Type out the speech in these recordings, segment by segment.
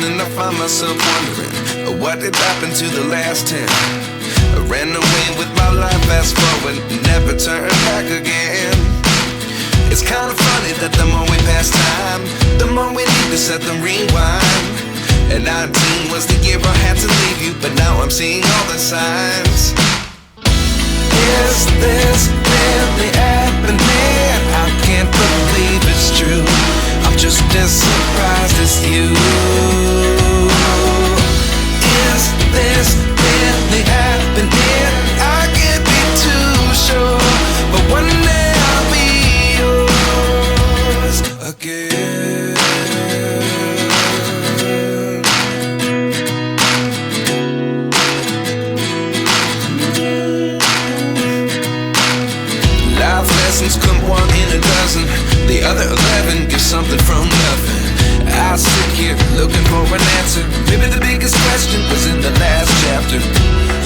and I find myself wondering what did happen to the last 10. I ran away with my life, fast forward, never turn back again. It's kind of funny that the more we pass time, the more we need to set them rewind. And 19 was the year I had to leave you, but now I'm seeing all the signs. Is this really happening? I can't believe it's true. I'm just as surprised as you. Is this really happening? I can't be too sure, but one day I'll be yours again. Life lessons come one in a dozen. The other 11 give something from nothing. I sit here looking for an answer. Maybe the biggest question was in the last chapter.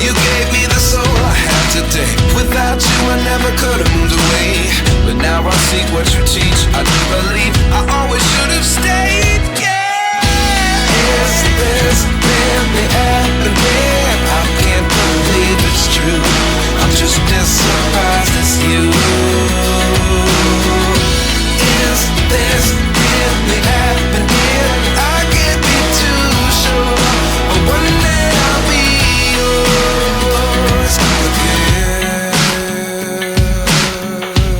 You gave me the soul I have today. Without you I never could have moved away. But now I see what you teach. I do believe I always should have stayed. Yeah. Is this really happening? I can't believe it's true. I'm just as surprised as you. Is this really happening? I can't be too sure, but one day I'll be yours again.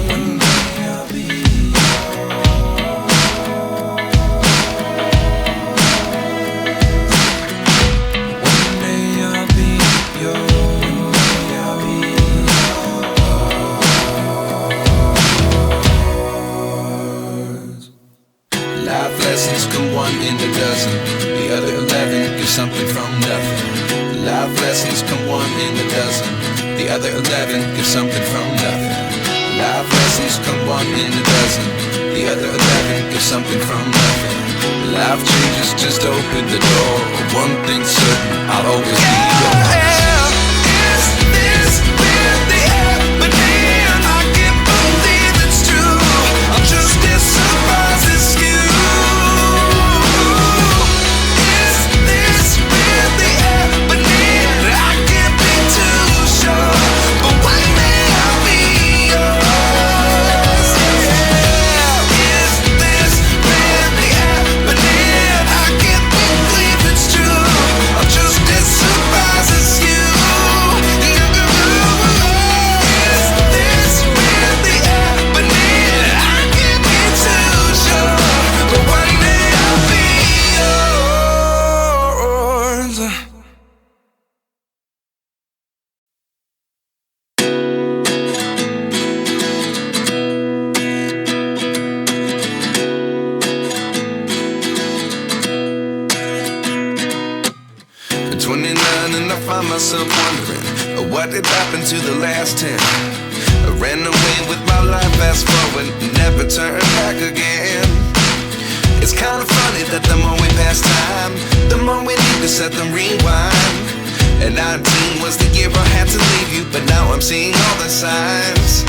One day I'll be yours. One day I'll be yours. I'll be yours. Life lessons come one in a dozen. The other 11 give something from nothing. Life lessons come one in a dozen. The other 11 give something from nothing. Life lessons come one in a dozen. The other 11 give something from nothing. Life changes just open the door. One thing's certain, I'll always be yours. Is this really happening? I can't believe it's true. I'm just as surprised as you. Is this really happening? I can't be too sure, but one day I'll be yours. Yeah. Is this really happening? I can't believe it's true. I'm just as surprised as you. Is this really happening? I can't be too sure, but one day I'll be yours. 29 and I find myself wondering what did happen to the last 10. I ran away with my life, fast forward, never turn back again. It's kind of funny that the more we pass time, the more we need to set them rewind. And 19 was the year I had to leave you, but now I'm seeing all the signs.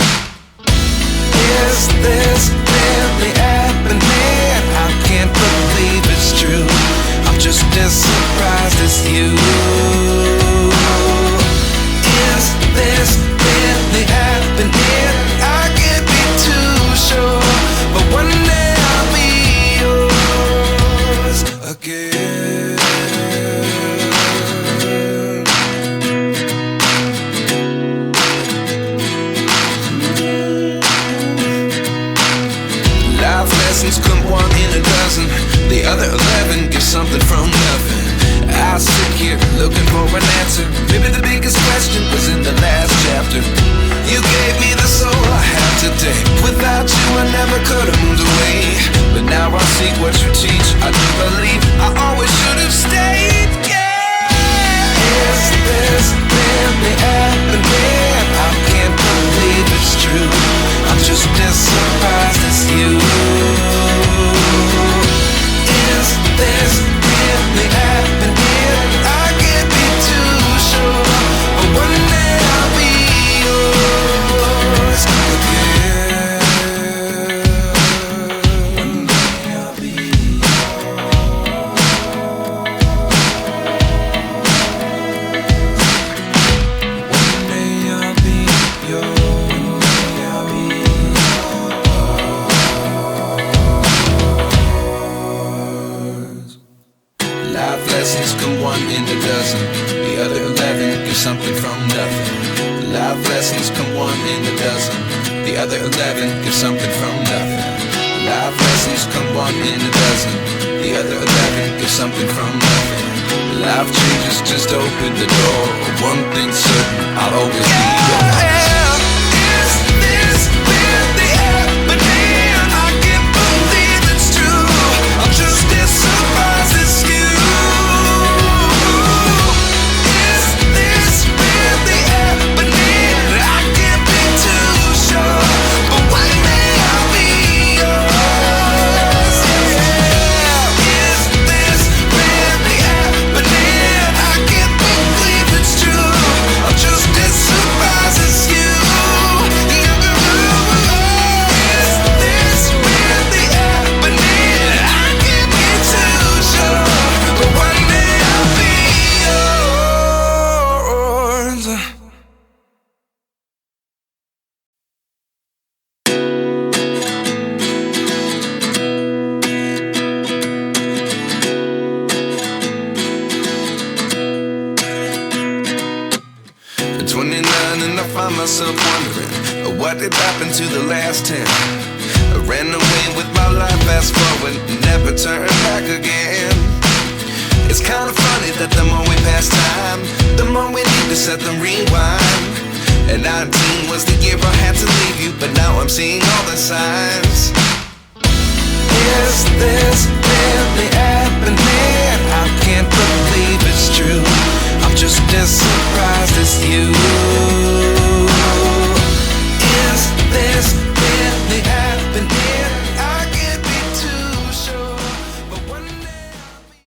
Is this really happening? I can't believe it's true. I'm just as surprised as you. Is this really happening? I can't be too sure, but one day I'll be yours again. Life lessons come one in a dozen. The other 11 give something from nothing. I sit here looking for an answer. Maybe the biggest question was in the last chapter. You gave me the soul I have today. Without you I never could have moved away. But now I see what you teach. I do believe I always should have stayed. Yeah. Is this really happening? I can't believe it's true. I'm just as surprised as you. Is this really Life lessons come one in a dozen. The other 11 get something from nothing. Life lessons come one in a dozen. The other 11 get something from nothing. Life lessons come one in a dozen. The other 11 get something from nothing. Life changes just open the door. One thing's certain, I'll always be yours. Is this really the happening? I can't believe it's true. I'm just as surprised as you. Is this really happening? I can't be too sure, but one day I'll be yours. Is this really happening? I can't believe it's true. I'm just as surprised as you. Is this really happening? I can't be too sure, but one day I'll be yours. 29 and I find myself wondering what did happen to the last 10. I ran away with my life, fast forward, never turn back again. It's kind of funny that the more we pass time, the more we need to set them rewind. And 19 was the year I had to leave you, but now I'm seeing all the signs. Is this